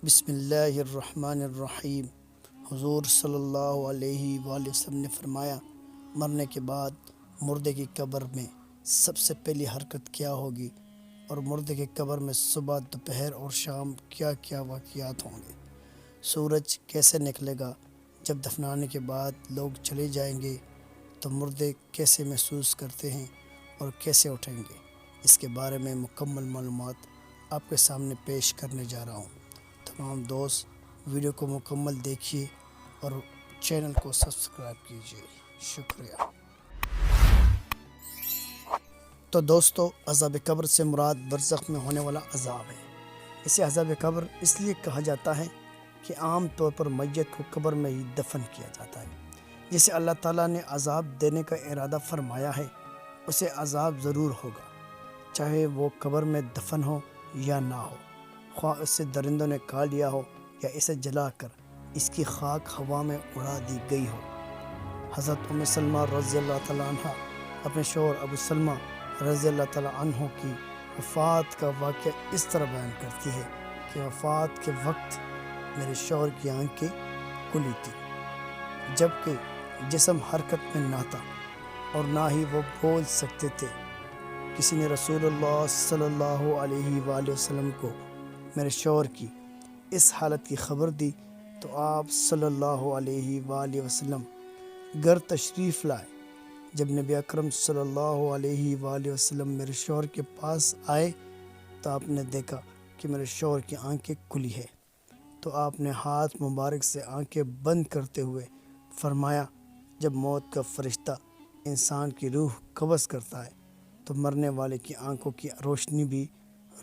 بسم اللہ الرحمن الرحیم۔ حضور صلی اللہ علیہ وآلہ وسلم نے فرمایا، مرنے کے بعد مردے کی قبر میں سب سے پہلی حرکت کیا ہوگی، اور مردے کی قبر میں صبح، دوپہر اور شام کیا کیا واقعات ہوں گے۔ سورج کیسے نکلے گا، جب دفنانے کے بعد لوگ چلے جائیں گے تو مردے کیسے محسوس کرتے ہیں اور کیسے اٹھیں گے، اس کے بارے میں مکمل معلومات آپ کے سامنے پیش کرنے جا رہا ہوں۔ تمام دوست ویڈیو کو مکمل دیکھیے اور چینل کو سبسکرائب کیجیے، شکریہ۔ تو دوستو، عذاب قبر سے مراد برزخ میں ہونے والا عذاب ہے۔ اسے عذاب قبر اس لیے کہا جاتا ہے کہ عام طور پر میت کو قبر میں ہی دفن کیا جاتا ہے۔ جسے اللہ تعالیٰ نے عذاب دینے کا ارادہ فرمایا ہے، اسے عذاب ضرور ہوگا، چاہے وہ قبر میں دفن ہو یا نہ ہو، خواہ اسے درندوں نے کھا لیا ہو یا اسے جلا کر اس کی خاک ہوا میں اڑا دی گئی ہو۔ حضرت ام سلمہ رضی اللہ تعالیٰ عنہ اپنے شوہر ابو سلمہ رضی اللہ تعالیٰ عنہ کی وفات کا واقعہ اس طرح بیان کرتی ہے کہ وفات کے وقت میرے شوہر کی آنکھیں کھلی تھی، جبکہ جسم حرکت میں نہ تھا اور نہ ہی وہ بول سکتے تھے۔ کسی نے رسول اللہ صلی اللہ علیہ وآلہ وسلم کو میرے شوہر کی اس حالت کی خبر دی تو آپ صلی اللہ علیہ وآلہ وسلم گھر تشریف لائے۔ جب نبی اکرم صلی اللہ علیہ وآلہ وسلم میرے شوہر کے پاس آئے تو آپ نے دیکھا کہ میرے شوہر کی آنکھیں کھلی ہے، تو آپ نے ہاتھ مبارک سے آنکھیں بند کرتے ہوئے فرمایا، جب موت کا فرشتہ انسان کی روح قبض کرتا ہے تو مرنے والے کی آنکھوں کی روشنی بھی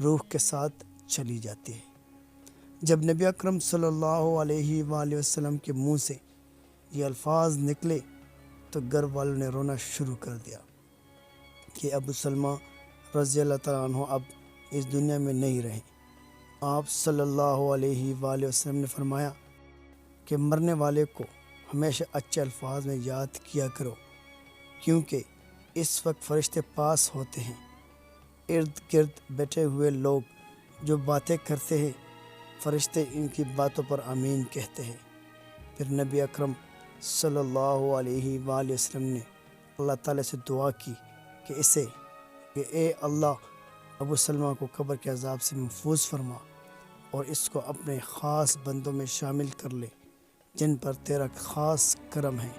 روح کے ساتھ چلی جاتی ہے۔ جب نبی اکرم صلی اللہ علیہ وآلہ وسلم کے منہ سے یہ الفاظ نکلے تو گھر والوں نے رونا شروع کر دیا کہ ابو سلمہ رضی اللہ تعالیٰ عنہ اب اس دنیا میں نہیں رہے۔ آپ صلی اللہ علیہ وآلہ وسلم نے فرمایا کہ مرنے والے کو ہمیشہ اچھے الفاظ میں یاد کیا کرو، کیونکہ اس وقت فرشتے پاس ہوتے ہیں۔ ارد گرد بیٹھے ہوئے لوگ جو باتیں کرتے ہیں، فرشتے ان کی باتوں پر آمین کہتے ہیں۔ پھر نبی اکرم صلی اللہ علیہ وآلہ وسلم نے اللہ تعالیٰ سے دعا کی کہ اے اللہ، ابو سلمہ کو قبر کے عذاب سے محفوظ فرما اور اس کو اپنے خاص بندوں میں شامل کر لے جن پر تیرا خاص کرم ہے۔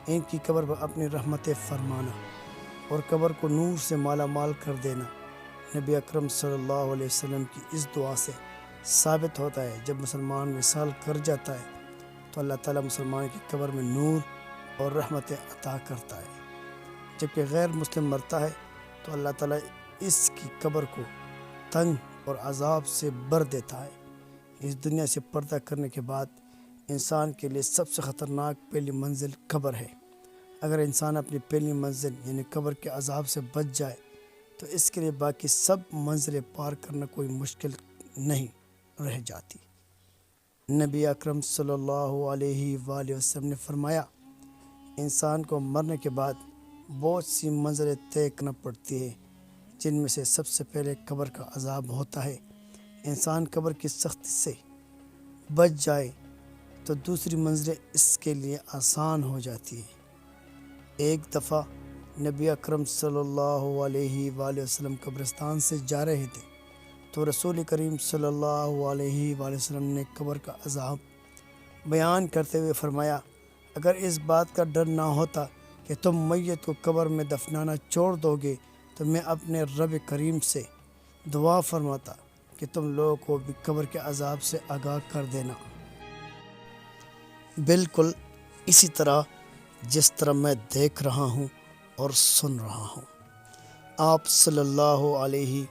ان کی قبر پر اپنی رحمت فرمانا اور قبر کو نور سے مالا مال کر دینا۔ نبی اکرم صلی اللہ علیہ وسلم کی اس دعا سے ثابت ہوتا ہے جب مسلمان وصال کر جاتا ہے تو اللہ تعالیٰ مسلمان کی قبر میں نور اور رحمت عطا کرتا ہے، جبکہ غیر مسلم مرتا ہے تو اللہ تعالیٰ اس کی قبر کو تنگ اور عذاب سے بھر دیتا ہے۔ اس دنیا سے پردہ کرنے کے بعد انسان کے لیے سب سے خطرناک پہلی منزل قبر ہے۔ اگر انسان اپنی پہلی منزل یعنی قبر کے عذاب سے بچ جائے تو اس کے لیے باقی سب منزلیں پار کرنا کوئی مشکل نہیں رہ جاتی۔ نبی اکرم صلی اللہ علیہ وآلہ وسلم نے فرمایا، انسان کو مرنے کے بعد بہت سی منزلیں طے کرنا پڑتی ہیں، جن میں سے سب سے پہلے قبر کا عذاب ہوتا ہے۔ انسان قبر کی سختی سے بچ جائے تو دوسری منزلیں اس کے لیے آسان ہو جاتی ہیں۔ ایک دفعہ نبی اکرم صلی اللہ علیہ وآلہ وسلم قبرستان سے جا رہے تھے تو رسول کریم صلی اللہ علیہ وآلہ وسلم نے قبر کا عذاب بیان کرتے ہوئے فرمایا، اگر اس بات کا ڈر نہ ہوتا کہ تم میت کو قبر میں دفنانا چھوڑ دو گے تو میں اپنے رب کریم سے دعا فرماتا کہ تم لوگوں کو بھی قبر کے عذاب سے آگاہ کر دینا۔ بالکل اسی طرح جس طرح میں دیکھ رہا ہوں اور سن رہا ہوں۔ آپ صلی اللہ علیہ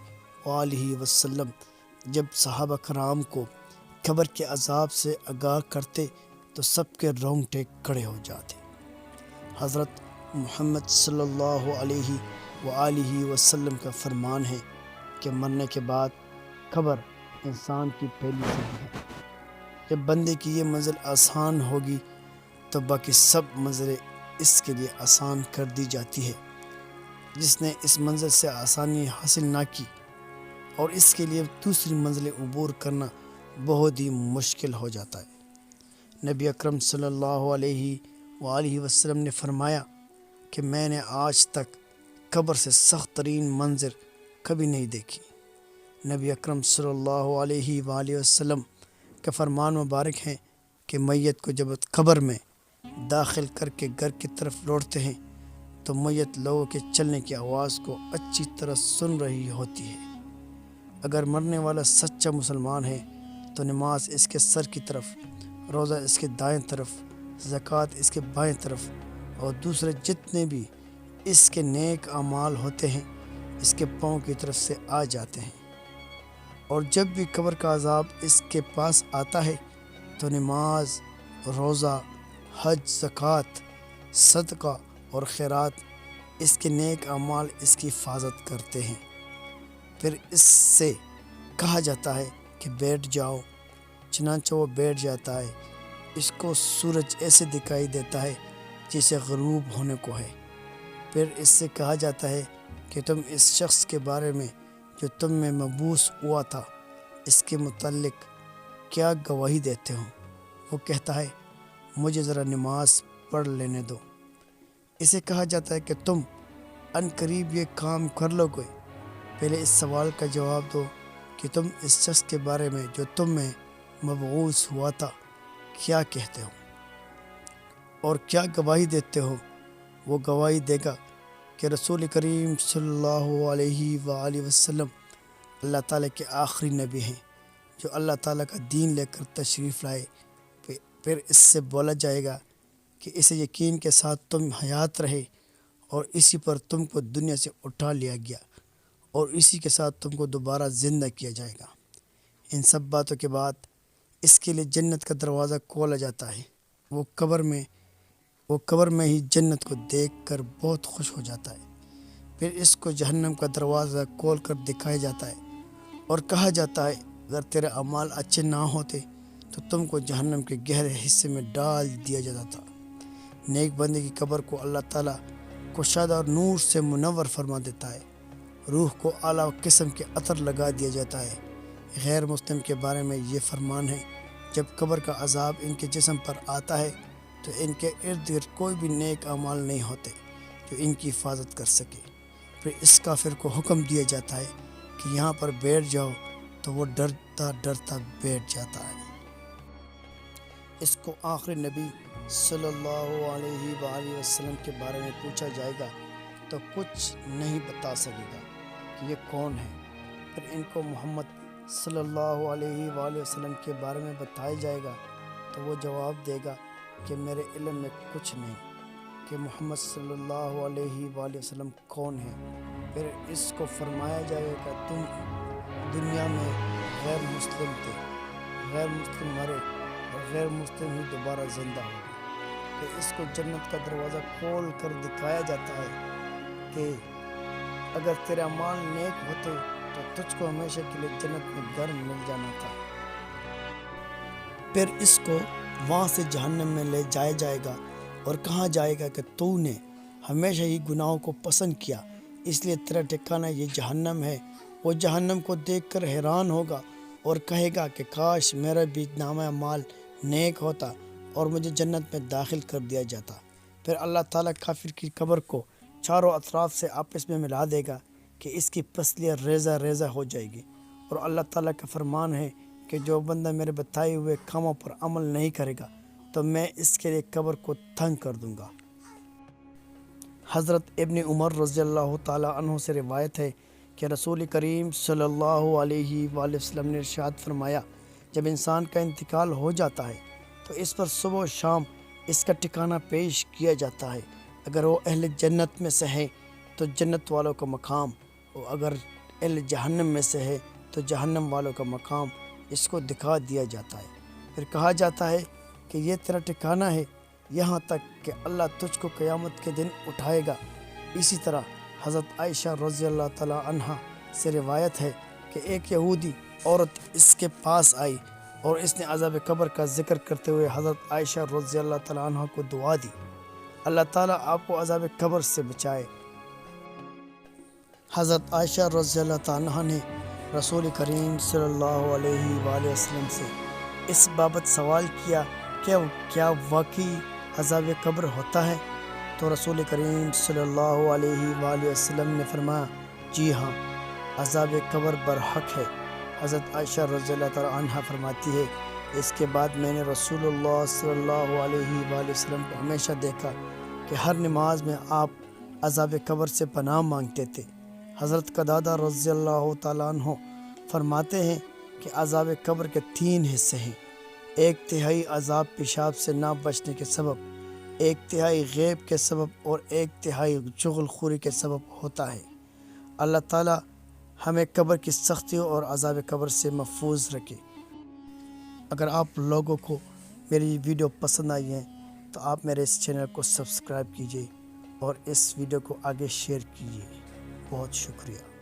وآلہ وسلم جب صحابہ کرام کو قبر کے عذاب سے آگاہ کرتے تو سب کے رونگٹے کھڑے ہو جاتے۔ حضرت محمد صلی اللہ علیہ وآلہ وسلم کا فرمان ہے کہ مرنے کے بعد قبر انسان کی پہلی منزل ہے۔ جب بندے کی یہ منزل آسان ہوگی تو باقی سب منزلیں اس کے لیے آسان کر دی جاتی ہے۔ جس نے اس منزل سے آسانی حاصل نہ کی اور اس کے لیے دوسری منزل عبور کرنا بہت ہی مشکل ہو جاتا ہے۔ نبی اکرم صلی اللہ علیہ وآلہ وسلم نے فرمایا کہ میں نے آج تک قبر سے سخت ترین منظر کبھی نہیں دیکھی۔ نبی اکرم صلی اللہ علیہ وآلہ وسلم کا فرمان مبارک ہے کہ میت کو جب قبر میں داخل کر کے گھر کی طرف لوٹتے ہیں تو میت لوگوں کے چلنے کی آواز کو اچھی طرح سن رہی ہوتی ہے۔ اگر مرنے والا سچا مسلمان ہے تو نماز اس کے سر کی طرف، روزہ اس کے دائیں طرف، زکوٰۃ اس کے بائیں طرف اور دوسرے جتنے بھی اس کے نیک اعمال ہوتے ہیں اس کے پاؤں کی طرف سے آ جاتے ہیں۔ اور جب بھی قبر کا عذاب اس کے پاس آتا ہے تو نماز، روزہ، حج، زکوٰۃ، صدقہ اور خیرات اس کے نیک اعمال اس کی حفاظت کرتے ہیں۔ پھر اس سے کہا جاتا ہے کہ بیٹھ جاؤ، چنانچہ وہ بیٹھ جاتا ہے۔ اس کو سورج ایسے دکھائی دیتا ہے جیسے غروب ہونے کو ہے۔ پھر اس سے کہا جاتا ہے کہ تم اس شخص کے بارے میں جو تم میں مبعوث ہوا تھا اس کے متعلق کیا گواہی دیتے ہو؟ وہ کہتا ہے مجھے ذرا نماز پڑھ لینے دو۔ اسے کہا جاتا ہے کہ تم ان قریب یہ کام کر لو گے۔ پہلے اس سوال کا جواب دو کہ تم اس شخص کے بارے میں جو تم میں مبعوث ہوا تھا کیا کہتے ہو اور کیا گواہی دیتے ہو؟ وہ گواہی دے گا کہ رسول کریم صلی اللہ علیہ وآلہ وسلم اللہ تعالیٰ کے آخری نبی ہیں جو اللہ تعالیٰ کا دین لے کر تشریف لائے۔ پھر اس سے بولا جائے گا کہ اسے یقین کے ساتھ تم حیات رہے اور اسی پر تم کو دنیا سے اٹھا لیا گیا اور اسی کے ساتھ تم کو دوبارہ زندہ کیا جائے گا۔ ان سب باتوں کے بعد اس کے لیے جنت کا دروازہ کھولا جاتا ہے۔ وہ قبر میں ہی جنت کو دیکھ کر بہت خوش ہو جاتا ہے۔ پھر اس کو جہنم کا دروازہ کھول کر دکھایا جاتا ہے اور کہا جاتا ہے اگر تیرے اعمال اچھے نہ ہوتے تو تم کو جہنم کے گہرے حصے میں ڈال دیا جاتا تھا۔ نیک بندے کی قبر کو اللہ تعالیٰ کشادہ اور نور سے منور فرما دیتا ہے۔ روح کو اعلیٰ قسم کے عطر لگا دیا جاتا ہے۔ غیر مسلم کے بارے میں یہ فرمان ہے جب قبر کا عذاب ان کے جسم پر آتا ہے تو ان کے ارد گرد کوئی بھی نیک اعمال نہیں ہوتے جو ان کی حفاظت کر سکے۔ پھر اس کافر کو حکم دیا جاتا ہے کہ یہاں پر بیٹھ جاؤ تو وہ ڈرتا ڈرتا بیٹھ جاتا ہے۔ اس کو آخری نبی صلی اللہ علیہ وآلہ وسلم کے بارے میں پوچھا جائے گا تو کچھ نہیں بتا سکے گا کہ یہ کون ہے۔ پھر ان کو محمد صلی اللہ علیہ وآلہ وسلم کے بارے میں بتایا جائے گا تو وہ جواب دے گا کہ میرے علم میں کچھ نہیں کہ محمد صلی اللہ علیہ وآلہ وسلم کون ہے۔ پھر اس کو فرمایا جائے گا تم دنیا میں غیر مسلم تھے، غیر مسلم مرے اور غیر مسلم ہی دوبارہ زندہ ہو گئے۔ پھر اس کو جنت کا دروازہ کھول کر دکھایا جاتا ہے کہ اگر تیرے اعمال نیک ہوتے تو تجھ کو ہمیشہ کے لیے جنت میں گھر مل جانا تھا۔ پھر اس کو وہاں سے جہنم میں لے جایا جائے گا اور کہا جائے گا کہ تو نے ہمیشہ ہی گناہوں کو پسند کیا اس لیے تیرا ٹھکانہ یہ جہنم ہے۔ وہ جہنم کو دیکھ کر حیران ہوگا اور کہے گا کہ کاش میرا بھی نامہ اعمال نیک ہوتا اور مجھے جنت میں داخل کر دیا جاتا۔ پھر اللہ تعالیٰ کافر کی قبر کو چاروں اطراف سے آپس میں ملا دے گا کہ اس کی پسلیاں ریزہ ریزہ ہو جائے گی، اور اللہ تعالیٰ کا فرمان ہے کہ جو بندہ میرے بتائے ہوئے کاموں پر عمل نہیں کرے گا تو میں اس کے لیے قبر کو تنگ کر دوں گا۔ حضرت ابن عمر رضی اللہ تعالیٰ عنہ سے روایت ہے کہ رسول کریم صلی اللہ علیہ وآلہ وسلم نے ارشاد فرمایا جب انسان کا انتقال ہو جاتا ہے تو اس پر صبح و شام اس کا ٹھکانہ پیش کیا جاتا ہے۔ اگر وہ اہل جنت میں سے ہے تو جنت والوں کا مقام، اور اگر اہل جہنم میں سے ہے تو جہنم والوں کا مقام اس کو دکھا دیا جاتا ہے۔ پھر کہا جاتا ہے کہ یہ تیرا ٹھکانہ ہے یہاں تک کہ اللہ تجھ کو قیامت کے دن اٹھائے گا۔ اسی طرح حضرت عائشہ رضی اللہ تعالیٰ عنہ سے روایت ہے کہ ایک یہودی عورت اس کے پاس آئی اور اس نے عذاب قبر کا ذکر کرتے ہوئے حضرت عائشہ رضی اللہ تعالیٰ عنہ کو دعا دی، اللہ تعالیٰ آپ کو عذاب قبر سے بچائے۔ حضرت عائشہ رضی اللہ تعالیٰ عنہ نے رسول کریم صلی اللہ علیہ وآلہ وسلم سے اس بابت سوال کیا کہ کیا واقعی عذاب قبر ہوتا ہے؟ تو رسول کریم صلی اللہ علیہ وآلہ وسلم نے فرمایا جی ہاں، عذاب قبر برحق ہے۔ حضرت عائشہ رضی اللہ تعالی عنہ فرماتی ہے اس کے بعد میں نے رسول اللہ صلی اللہ علیہ وآلہ وسلم کو ہمیشہ دیکھا کہ ہر نماز میں آپ عذاب قبر سے پناہ مانگتے تھے۔ حضرت قتادہ رضی اللہ تعالیٰ عنہ فرماتے ہیں کہ عذاب قبر کے 3 حصے ہیں۔ 1/3 عذاب پیشاب سے نہ بچنے کے سبب، 1/3 غیب کے سبب اور 1/3 چغل خوری کے سبب ہوتا ہے۔ اللہ تعالیٰ ہمیں قبر کی سختیوں اور عذاب قبر سے محفوظ رکھے۔ اگر آپ لوگوں کو میری ویڈیو پسند آئی ہے تو آپ میرے اس چینل کو سبسکرائب کیجیے اور اس ویڈیو کو آگے شیئر کیجیے۔ بہت شکریہ۔